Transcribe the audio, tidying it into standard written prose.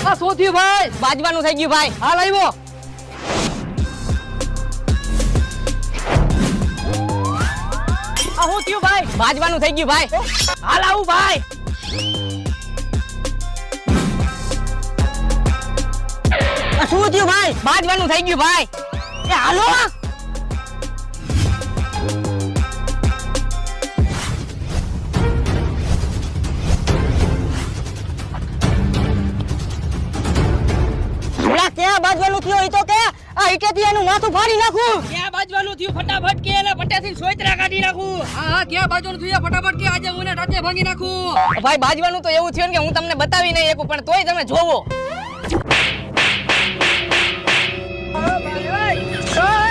આ શું થયું ભાઈ? બાજવાનું થઈ ગયું ભાઈ. હાલ આવ્યો. આ શું થયું ભાઈ? બાજવાનું થઈ ગયું ભાઈ. હાલ આવું ભાઈ. આ શું થયું ભાઈ? બાજવાનું થઈ ગયું ભાઈ. એ હાલો. ક્યાં બાજવાનું થયું હોય તો કે આ ઈટેથી એનું માથું ફાડી નાખું. ક્યાં બાજવાનું થયું? ફટાફટ કે એને પટ્ટેથી સોયત્રા કાઢી નાખું. હા ક્યાં બાજવાનું થયું? ફટાફટ કે આજે હું એને ટાટે ભાંગી નાખું. ભાઈ બાજવાનું તો એવું થયું ને કે હું તમને બતાવી નહીં શકું, પણ તોય તમે જોવો. ઓય